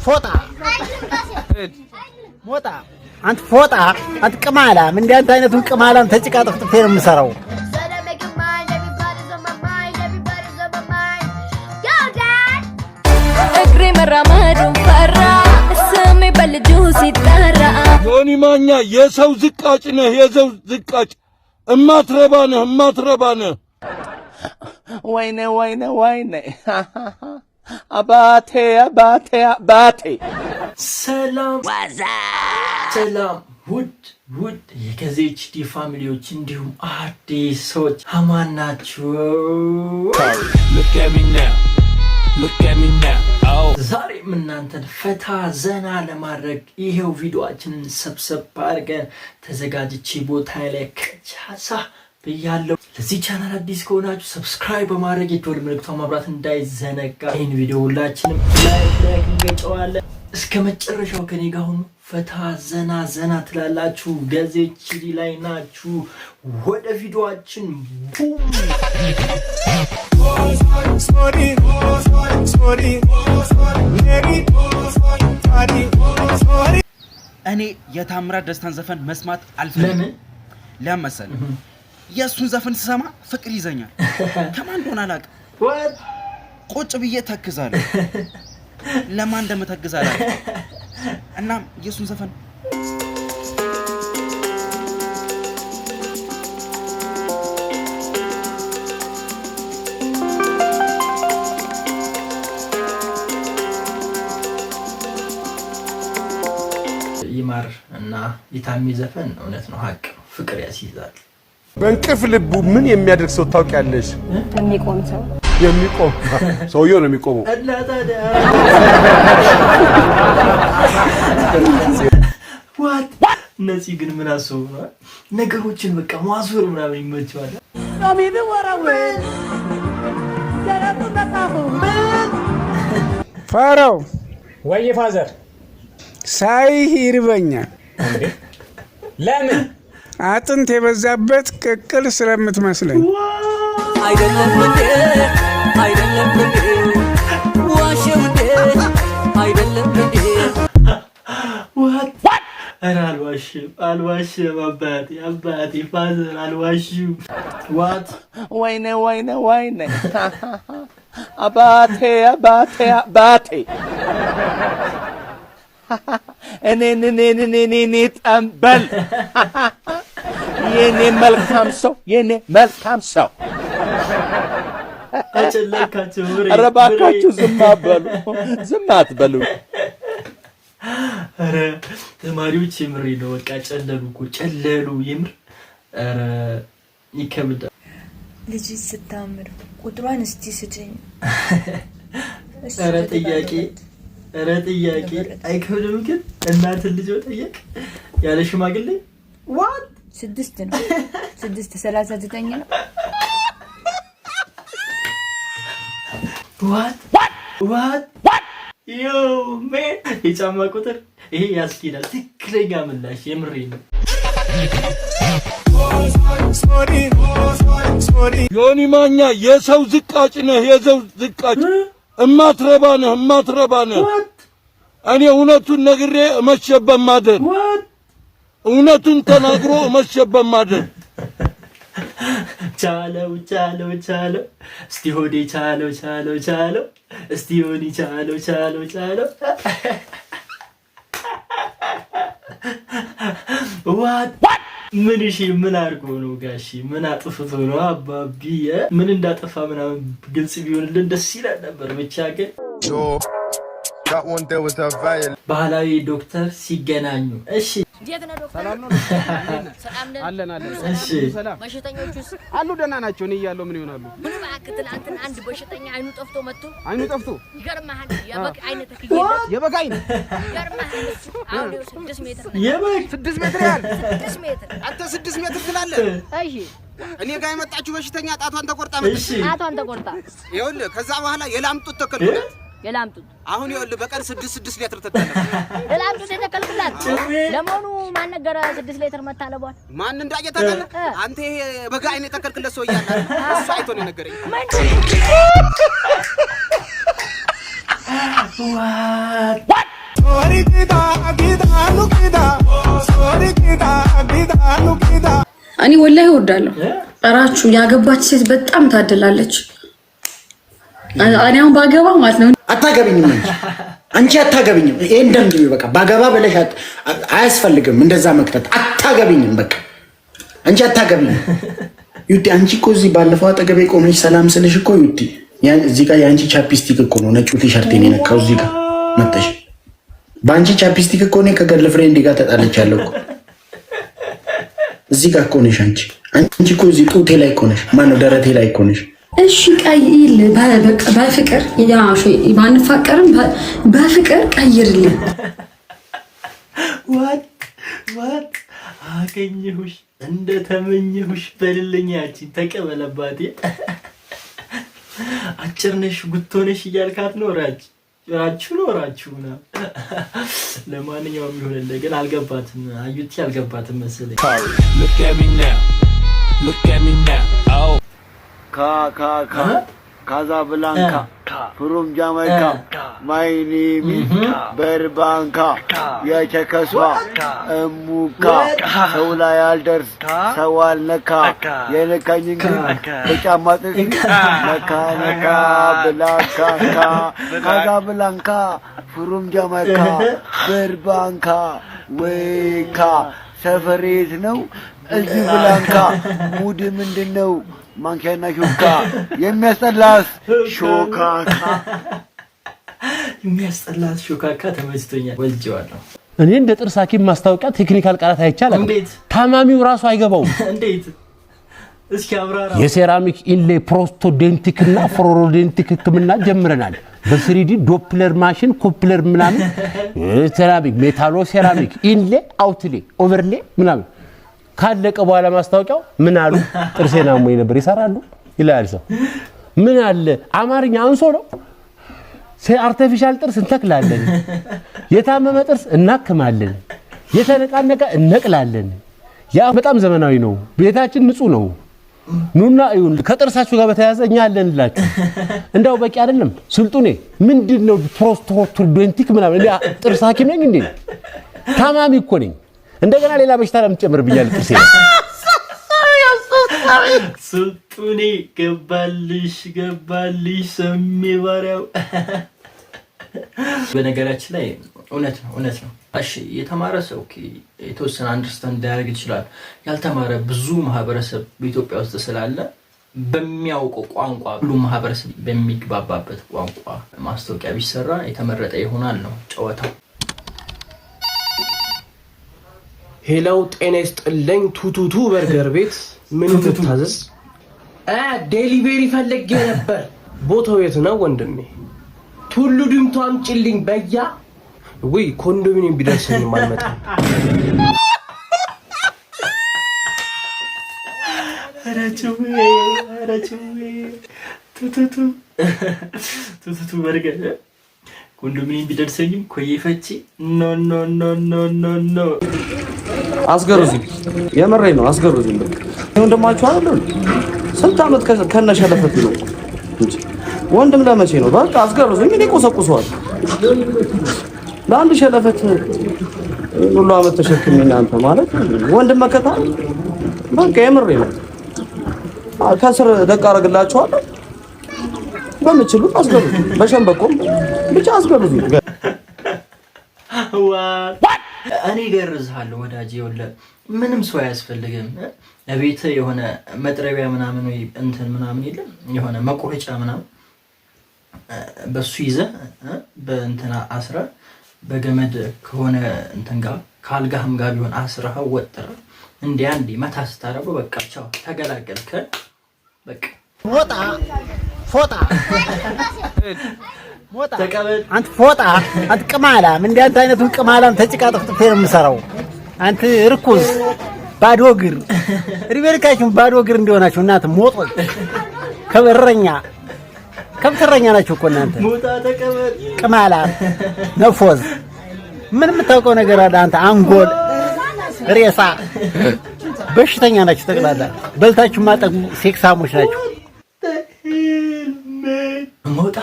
ፎጣ ሞጣ አንተ ፎጣ አንተ ቅማላ ምን እንደ አይነቱን ቅማላን ተጭቃ ጥፍጥፌ ነው የምሰራው እግሬ መራመዱ ፈራ ስሜ በልጁ ሲጠራ ዮኒ ማኛ የሰው ዝቃጭ ነህ የሰው ዝቃጭ እማትረባ ነህ ወይኔ አባቴ ሰላም ውድ የከዚኤችዲ ፋሚሊዎች እንዲሁም አዲሶች አማን ናችሁ? ዛሬም እናንተን ፈታ ዘና ለማድረግ ይሄው ቪዲዮአችንን ሰብሰብ አድርገን ተዘጋጅቼ ቦታ ላይ ከቻሳ ብያለሁ። ለዚህ ቻናል አዲስ ከሆናችሁ ሰብስክራይብ በማድረግ የደወል ምልክቱን ማብራት እንዳይዘነጋ። ይሄን ቪዲዮ ሁላችንም ላይክ እንገጨዋለን። እስከ መጨረሻው ከኔ ጋር ሁኑ። ፈታ ዘና ትላላችሁ። ከዚኤችዲ ላይ ናችሁ። ወደ ቪዲዮአችን ቡም እኔ የታምራት ደስታን ዘፈን መስማት አልፈልግም። ለምን መሰለህ? የእሱን ዘፈን ስሰማ ፍቅር ይዘኛል። ከማን እንደሆነ አላውቅም። ቁጭ ብዬ ተክዛለሁ። ለማን እንደምተክዝ አላውቅም። እናም የእሱን ዘፈን ይማር እና የታሚ ዘፈን እውነት ነው፣ ሀቅ ፍቅር ያስይዛል። በእንቅፍ ልቡ ምን የሚያደርግ ሰው ታውቂያለሽ? የሚቆም ሰውየው ነው የሚቆመው። እነዚህ ግን ምን አስቡ ነው ነገሮችን በቃ ማዞር ምናምን ይመቸዋል። ፋራው ወይ ፋዘር ሳይህ ይርበኛል። ለምን? አጥንት የበዛበት ቅቅል ስለምትመስለኝ። አይደለም ዋሸው አይደለም ኧረ አልዋሽም አባቴ ፋዘር አልዋሽም። ወይኔ አባቴ እኔ ጠንበል የኔ መልካም ሰው አጨለልካችሁ። ኧረ እባካችሁ ዝም አትበሉ። ኧረ ተማሪዎች የምሬ ነው በቃ ጨለሉ የምር። ኧረ ይከብዳል። ልጅ ስታምር ቁጥሯን እስቲ ስጭኝ። ኧረ ጥያቄ አይከብድም ግን እናትን ልጅ መጠየቅ ያለ ሽማግሌ 6 ነው 639 ነው። ዮ ሜን የጫማ ቁጥር ይሄ ያስኪዳል። ትክክለኛ ምላሽ የምሬ ነው። ዮኒ ማኛ የሰው ዝቃጭ ነህ የሰው ዝቃጭ እማትረባ ነህ እኔ እውነቱን ነግሬ እመሸበት ማደር እውነቱን ተናግሮ እመሸበት ማደር። ቻለው እስቲ ሆዴ ቻለው እስቲ ዮኒ ቻለው ምን አድርጎ ነው ጋሺ? ምን አጥፍቶ ነው አባቢ? ምን እንዳጠፋ ምናምን ግልጽ ቢሆንልን ደስ ይላል ነበር። ብቻ ግን ባህላዊ ዶክተር ሲገናኙ እሺ እንዴት ነው ዶክተር? ሰላም ነው? አለን። እሺ በሽተኞቹስ አሉ ደህና ናቸው። እኔ እያለሁ ምን ይሆናሉ? ምን ማከተል አንተን አንድ በሽተኛ አይኑ ጠፍቶ ይገርምሃል። የበግ አይነት ተከየለት የበግ አይን ይገርምሃል። አሁን 6 ሜትር ነው። የበግ 6 ሜትር ያህል 6 ሜትር አንተ 6 ሜትር ትላለህ? እሺ እኔ ጋር የመጣችው በሽተኛ ጣቷን ተቆርጣ መጣች። እሺ ጣቷን ተቆርጣ ይኸውልህ፣ ከዛ በኋላ የላምጡት ተከልኩላት። የላምጡት አሁን ይኸውልህ በቀን 6 ሊትር ትጠጣለህ። የላምጡት የተከልኩላት ለሞኑ ማን ነገረ 6 ሊትር መታለቧል? ማን እንዳየታለ? አንተ ይሄ በጋ አይነ የተከልክለት ሰው እያለ እሱ አይቶ ነው ነገረኝ። እኔ ወላሂ እወዳለሁ። እራችሁ ያገባች ሴት በጣም ታደላለች። እኔ አሁን ባገባ ማለት ነው። አታገቢኝም አንቺ አታገቢኝም። ይሄ እንደምትዩ በቃ ባገባ ብለሽ አያስፈልግም እንደዛ መክተት። አታገቢኝም በቃ አንቺ አታገቢኝም። ዩቲ አንቺ እኮ እዚህ ባለፈው አጠገቤ ቆመሽ ሰላም ስልሽ እኮ ዩቲ እዚህ ጋር የአንቺ ቻፕስቲክ እኮ ነው ነጩ ቲሸርቴን የነካው። እዚህ ጋር መጣሽ በአንቺ ቻፕስቲክ እኮ ነው ከገርል ፍሬንድ ጋር ተጣልቻለሁ እኮ። እዚህ ጋር እኮ ነሽ አንቺ እኮ እዚህ ጡቴ ላይ እኮ ነሽ። ማነው ደረቴ ላይ እኮ ነሽ። እሺ ቀይል በፍቅር ያ ባንፋቀርም በፍቅር ቀይርልኝ። ዋት አገኘሁሽ እንደተመኘሁሽ በልልኝ። ያቺን ተቀበለባቴ። አጭር ነሽ ጉቶ ነሽ እያልካት ነው። ራችሁ ነው። ለማንኛውም ይሁንልህ። ግን አልገባትም አዩቲ አልገባትም መሰለኝ። Look at me now. ካዛብላንካ ፍሩም ጃማይካ ማይ ኔም በርባንካ የቸከሷ እሙካ ሰው ላይ አልደርስ ሰው አልነካ የነካኝ ግን በጫማ ጥስ ነካ ብላንካ ካዛብላንካ ፍሩም ጃማይካ በርባንካ ወይካ ሰፈሬት ነው እዚህ ብላንካ ሙድ ምንድነው? ማንኪያና ሹካ የሚያስጠላስ ሾካካ ተመችቶኛል። ወልጄዋለሁ። እኔ እንደ ጥርስ ሐኪም ማስታወቂያ ቴክኒካል ቃላት አይቻልም። እንዴት ታማሚው ራሱ አይገባውም። እንዴት እስኪ አብራራ። የሴራሚክ ኢንሌ ፕሮስቶዴንቲክ እና ፍሎሮዴንቲክ ህክምና ጀምረናል። በ3D ዶፕለር ማሽን ኮፕለር ምናምን ሴራሚክ ሜታሎ ሴራሚክ ኢንሌ አውትሌ ኦቨርሌ ምናምን ካለቀ በኋላ ማስታወቂያው ምን አሉ? ጥርሴና ሞይ ነበር ይሰራሉ ይላል ሰው። ምን አለ አማርኛ አንሶ ነው። አርቲፊሻል ጥርስ እንተክላለን፣ የታመመ ጥርስ እናክማለን፣ የተነቃነቀ እነቅላለን። ያ በጣም ዘመናዊ ነው። ቤታችን ንጹህ ነው። ኑና ይሁን ከጥርሳችሁ ጋር በተያያዘ እኛ አለንላችሁ። እንዳው በቂ አይደለም ስልጡኔ ምንድነው? ፕሮስቶዶንቲክ ምናምን እኔ ጥርስ ሐኪም ነኝ እንዴ? ታማሚ እኮ ነኝ። እንደገና ሌላ በሽታ ለምጨምር ብያለሁ። ጥርሴ ስልጡኔ ገባልሽ ሰሜ ባሪያው። በነገራችን ላይ እውነት ነው። እሺ የተማረ ሰው የተወሰነ አንደርስታንድ ሊያደርግ ይችላል። ያልተማረ ብዙ ማህበረሰብ በኢትዮጵያ ውስጥ ስላለ በሚያውቀው ቋንቋ ሁሉ ማህበረሰብ በሚግባባበት ቋንቋ ማስታወቂያ ቢሰራ የተመረጠ ይሆናል ነው ጨዋታው። ሄላው ጤና ይስጥልኝ። ቱቱቱ በርገር ቤት ምን ልታዘዝ? ዴሊቨሪ ፈልጌ ነበር። ቦታው የት ነው ወንድሜ? ቱሉ ድምቱ አምጪልኝ በያ። ወይ ኮንዶሚኒየም ቢደርሰኝ አልመጣም። አራቹ ቱቱቱ በርገር ኮንዶሚኒየም ቢደርሰኝም ኮየፈቺ ኖ አስገሩኝ። የምሬ ነው አስገሩኝ። በቃ ወንድማችሁ አይደል? ስንት ዓመት ከነሸለፈት ነው እንጂ ወንድም ለመቼ ነው? በቃ አስገሩኝ። እኔ ቆሰቁሰዋል ለአንድ ሸለፈት ሁሉ ዓመት ተሸክሜ እናንተ ማለት ወንድም መከታ። በቃ የምሬ ነው። ከስር ደቅ አደርግላችኋለሁ። በምችሉ አስገሩኝ። በሸንበቆም ብቻ አስገሩኝ። እኔ ገርዝሃለሁ ወዳጄ። ይኸውልህ ምንም ሰው አያስፈልግም። ለቤት የሆነ መጥረቢያ ምናምን ወይ እንትን ምናምን የለም የሆነ መቆረጫ ምናምን በሱ ይዘህ በእንትና አስረ በገመድ ከሆነ እንትን ጋር ካልጋህም ጋር ቢሆን አስረኸው ወጥረህ እንዴ መታ ስታረገው በቃ ቻው ተገላገልከ። በቃ ፎጣ ተቀበል። አንተ ፎጣ አንተ ቅማላም እንደ አንተ አይነቱን ቅማላም ተጭቃ ጥፍጥፌ ነው የምሰራው። አንተ ርኩስ ባዶ እግር ሪቤልካችሁ ባዶ እግር እንደሆናችሁ እናንተ ሞጦች ከብትረኛ ናችሁ እኮ እናንተ ሞጣ ተቀበል። ቅማላም ነፎዝ ምን የምታውቀው ነገር አለ አንተ? አንጎል ሬሳ በሽተኛ ናችሁ ጠቅላላ። በልታችሁ ማጠቁ ሴክሳሞች ናችሁ። ሞጣ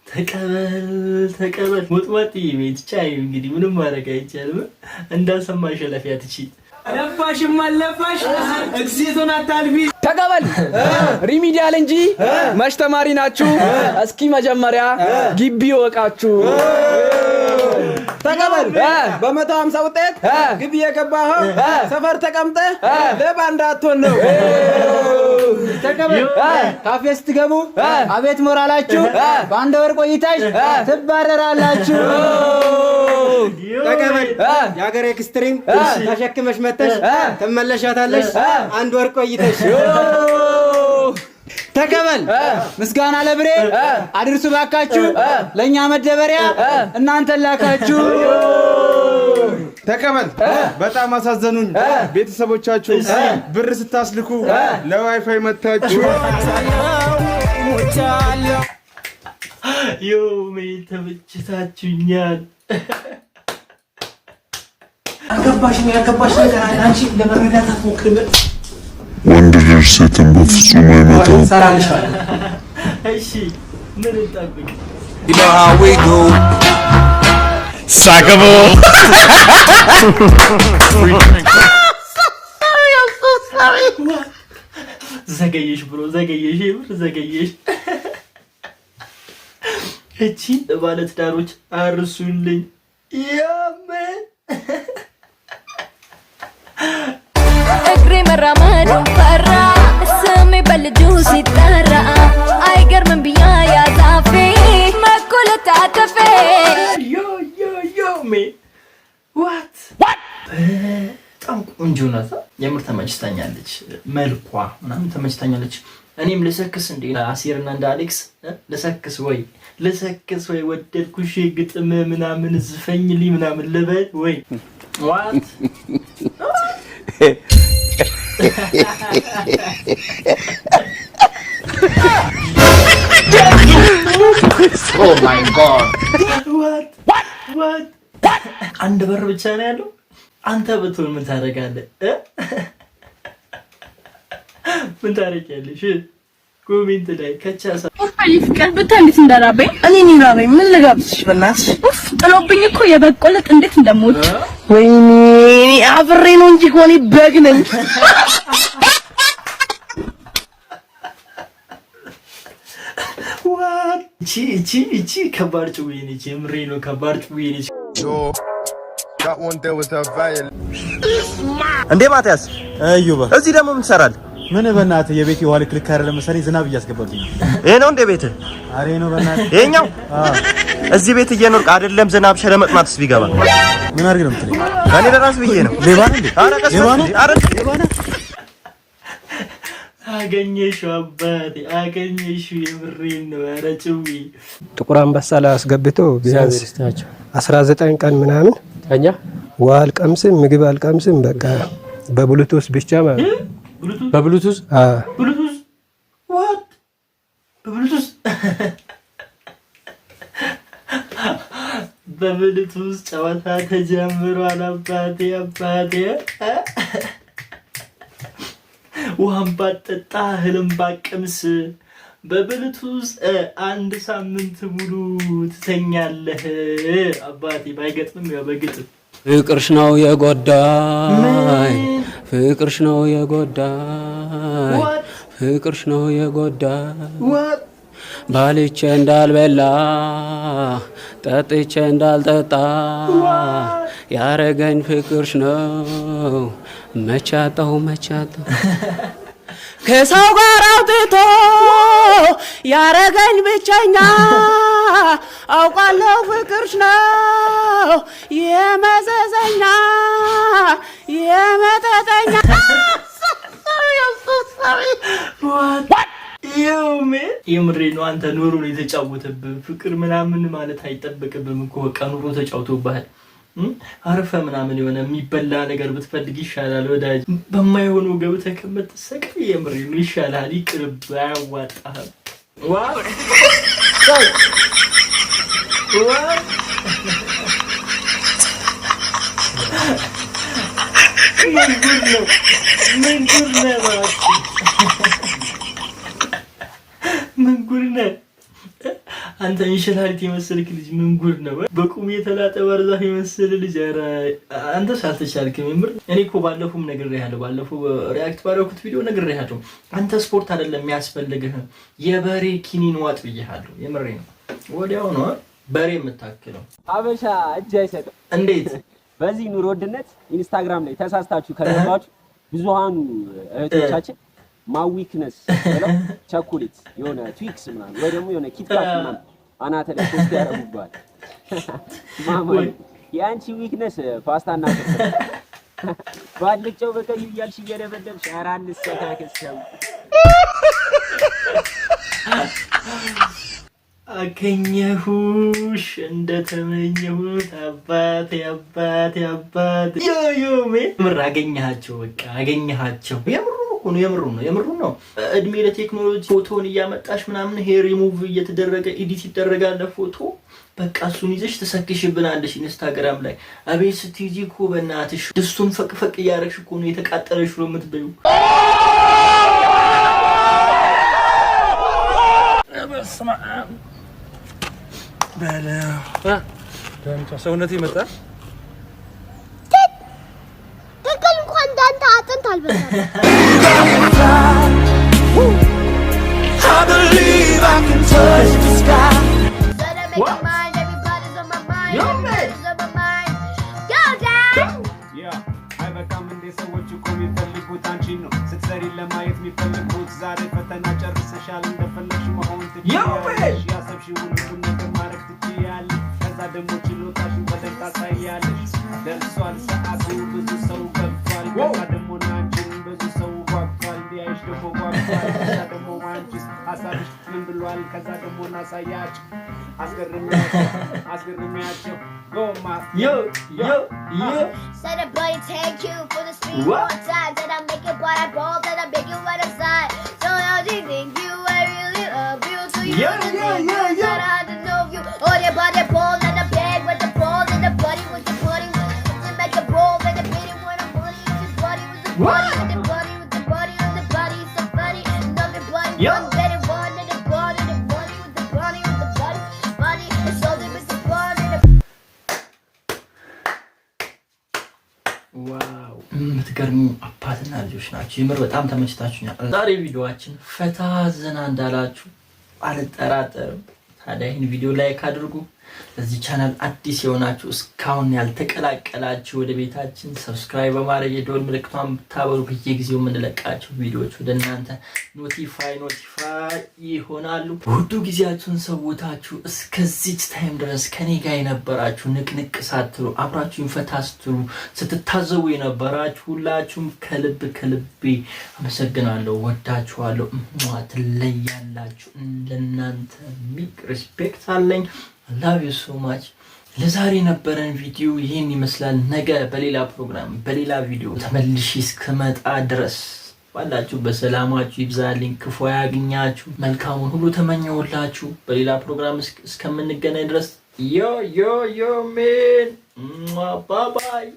ተቀበል ሞጥሞጥ ቤት ቻይ እንግዲህ ምንም ማድረግ አይቻልም። እንዳልሰማ ሸለፊያ ትቺ ለፋሽም አለፋሽ እግዚኦን አታልፊ ተቀበል ሪሚዲያል እንጂ መች ተማሪ ናችሁ? እስኪ መጀመሪያ ግቢ ወቃችሁ ተቀበል በ150 ውጤት ግቢ የገባኸው ሰፈር ተቀምጠህ ለባንዳ አትሆን ነው። ተቀበል ካፌ ስትገቡ አቤት ሞራላችሁ በአንድ ወር ቆይታሽ ትባረራላችሁ። ተቀበል የሀገር ኤክስትሪም ተሸክመሽ መተሽ ትመለሻታለሽ አንድ ወር ቆይተሽ። ተቀበል ምስጋና ለብሬ አድርሱ ባካችሁ ለኛ መደበሪያ እናንተ ላካችሁ። ተቀበል በጣም አሳዘኑኝ ቤተሰቦቻችሁ ብር ስታስልኩ ለዋይፋይ መታችሁ። ዮ ተመችታችሁኛል። አገባሽ ነገር አንቺ ለመረዳት አትሞክሪ። ወንድ ልጅ ሴትን በፍጹም አይመታም። እሺ ምን እንጠብቅ? You know how we do. Sackable. ዘገየሽ ብሮ ዘገየሽ። እቺ ባለትዳሮች አርሱልኝ ያመን እግሬ መራመዱ ፈራ ስሜ በልጁ ሲጠራ አይገርምም ብያ ያዛፌ መኩለት አተፌ ሜ ዋት በጣም ቆንጆ ናት። የምር ተመችታኛለች። መልኳ ምናምን ተመችታኛለች። እኔም ልሰክስ እንዴ አሲርና እንደ አሌክስ ልሰክስ ወይ ወደድኩሽ ግጥም ምናምን ዝፈኝልኝ ምናምን ልበል ወይ ዋት Oh my god. What? አንድ በር ብቻ ነው ያለው። አንተ ብትሆን ምን ታደርጋለህ? ምን ታደርጊያለሽ? ኮሜንት ላይ ከቻሳ ፍቅር ብታይ እንዴት እንደራበኝ እኔ ራበኝ። ምን ልጋብዝሽ በእናትሽ? ኡፍ ጥሎብኝ እኮ የበቆለጥ እንዴት እንደምወድ። ወይኔ አብሬ ነው እንጂ ኮኒ በግ ነኝ። እቺ ከባድ ጭውዬ ነች። የምሬ ነው ከባድ ጭውዬ ነች። እንዴ ማቲያስ አዩባ እዚህ ደግሞ ምን ትሰራለህ? ምን በእናትህ የቤት የዋል ክልክ አይደለም መሰለኝ ዝናብ እያስገባብኝ። ይሄ ነው እንደ ቤት? አሬ ነው በእናትህ ይሄኛው። እዚህ ቤት እየኖርክ አይደለም ዝናብ ሸለመጥማትስ ቢገባ ምን አድርግ ነው የምትለኝ? እኔ ለራስ ብዬ ነው። ሌባ ነህ እንዴ? ኧረ ቀስ በል። ኧረ ሌባ ነህ። አገኘሽው አባቴ አገኘሽው። የምሬን ነው። ኧረ ጭዊ ጥቁር አንበሳ ላይ አስገብቶ ቢያንስ 19 ቀን ምናምን እኛ ውሃ አልቀምስም ምግብ አልቀምስም። በቃ በብሉቱዝ ብቻ ማለት በብሉቱዝ ብሉቱዝ what በብሉቱዝ በብሉቱዝ ጨዋታ ተጀምሯል። አባቴ ውሃን ባጠጣ እህልም ባቀምስ በብሉቱዝ አንድ ሳምንት ሙሉ ትተኛለህ። አባቴ ባይገጥምም ያው በግጥም ፍቅርሽ ነው የጎዳኝ ፍቅርሽ ነው የጎዳኝ ፍቅርሽ ነው የጎዳኝ ባልቼ እንዳልበላ ጠጥቼ እንዳልጠጣ ያረገኝ ፍቅርሽ ነው መቻጣው ከሰው ጋር አውጥቶ ያረገኝ ብቸኛ አውቃለሁ ፍቅርሽ ነው የመዘዘኛ የመጠጠኛ የምሬ ነው። አንተ ኑሮ ነው የተጫወተብህ። ፍቅር ምናምን ማለት አይጠበቅብህም እኮ በቃ ኑሮ ተጫውቶብሃል። አርፈ ምናምን የሆነ የሚበላ ነገር ብትፈልግ ይሻላል ወዳጅ። በማይሆኑ ገብተህ ከምትሰቃይ የምሬ ነው ይሻላል። ይቅርብ፣ አያዋጣህም። ዋው ምን ጉድ ነው? አንተ እንሽላሊት የመሰልክ ልጅ ምን ጉድ ነው? በቁም የተላጠ ባርዛፍ የመሰለ ልጅ። ኧረ አንተ ሳልተቻልክም የምር። እኔ እኮ ባለፈውም ነግሬሃለሁ፣ ባለፈው ሪያክት ባደረኩት ቪዲዮ ነግሬሃለሁ። አንተ ስፖርት አይደለም የሚያስፈልግህ የበሬ ኪኒን ዋጥ ብዬሃለሁ። የምሬ ነው። ወዲያው ነው በሬ የምታክለው። አበሻ እጅ አይሰጥም። እንዴት? በዚህ ኑሮ ውድነት ኢንስታግራም ላይ ተሳስታችሁ ከገባችሁ ብዙሃኑ እህቶቻችን ማዊክነስ ብለው ቸኮሌት የሆነ ትዊክስ ምናምን ወይ ደግሞ የሆነ ኪትካት ምናምን አናተ ላይ ፖስት ያደርጉባል። ማማ የአንቺ ዊክነስ ፓስታና ፍርፍር ባልጨው በቀዩ እያልሽ እየደበደብሽ ኧረ አንስተካከሰው። አገኘሁሽ እንደተመኘሁት አባቴ አባቴ አባቴ ዮዮሜ ምር አገኘሃቸው። በቃ አገኘሃቸው። የምሩ ነው። እድሜ ለቴክኖሎጂ ፎቶን እያመጣሽ ምናምን ሄር ሪሙቭ እየተደረገ ኤዲት ይደረጋል ፎቶ። በቃ እሱን ይዘሽ ተሰክሽብናለሽ ኢንስታግራም ላይ። አቤት ስትይጂ እኮ በእናትሽ ድስቱን ፈቅፈቅ እያደረግሽ እኮ ነው የተቃጠለሽ ነው የምትበዩ። በስመ አብ በለው ሰውነቴ መጣ። ትክክል እንኳን እንዳንተ አጥንት አልበዛም። አይበቃም እንዴ ሰዎች እኮ የሚፈልጉት አንቺን ነው። ስትሰሪ ለማየት የሚፈልጉት ዛሬ ፈተና ጨርሰሻል፣ እንደፈለግሽ መሆን ትችያለሽ። ያሰብሽው ሁሉን ነገር ማድረግ ትችያለሽ። ከዛ ደግሞ ችሎታሽን በደንብ ታሳያለሽ። ደርሷል ሰዓቱ፣ ብዙ ሰው ገብቷል። ከዛ ደግሞ ናንቺን ብዙ ሰው ጓጓል፣ ሊያይሽ ደግሞ ጓጓል። ከዛ ደግሞ አንቺስ ሀሳብሽ ምን ብሏል? ከዛ ደግሞ እናሳያችሁ፣ አስገርሚያቸው ጎማ Said a buddy, thank you for the street one time. Said I make it what I go, then I make it what I say. So how do you think you I really love you? So you said I don't know you. Oh, your body ball and the bag with the ball and the buddy with the buddy. To make a ball and the baby when I'm money. His body with the body with the body with the body with the body. So funny, not the body. One better one and the body with the body with the body. Body, it's all with the body. ዋው የምትገርሙ አባትና ልጆች ናቸው። የምር በጣም ተመችታችሁኛል። ዛሬ ቪዲዮአችን ፈታ ዘና እንዳላችሁ አልጠራጠርም። ታዲያ ይህን ቪዲዮ ላይክ አድርጉ። ለዚህ ቻናል አዲስ የሆናችሁ እስካሁን ያልተቀላቀላችሁ ወደ ቤታችን ሰብስክራይብ በማድረግ የደወል ምልክቷን ብታበሩ በየጊዜው የምንለቃቸው ቪዲዮዎች ወደ እናንተ ኖቲፋይ ይሆናሉ። ውዱ ጊዜያችሁን ሰውታችሁ እስከዚች ታይም ድረስ ከኔ ጋር የነበራችሁ ንቅንቅ ሳትሉ አብራችሁን ፈታ ስትሉ ስትታዘቡ የነበራችሁ ሁላችሁም ከልቤ አመሰግናለሁ። ወዳችኋለሁ። ትለያላችሁ። ለእናንተ ሚቅ ሪስፔክት አለኝ። love you so much። ለዛሬ ነበረን ቪዲዮ ይሄን ይመስላል። ነገ በሌላ ፕሮግራም በሌላ ቪዲዮ ተመልሼ እስከመጣ ድረስ ባላችሁ በሰላማችሁ ይብዛልኝ፣ ክፉ ያግኛችሁ፣ መልካሙን ሁሉ ተመኘሁላችሁ። በሌላ ፕሮግራም እስከምንገናኝ ድረስ ዮ ሜን ባይ ባይ።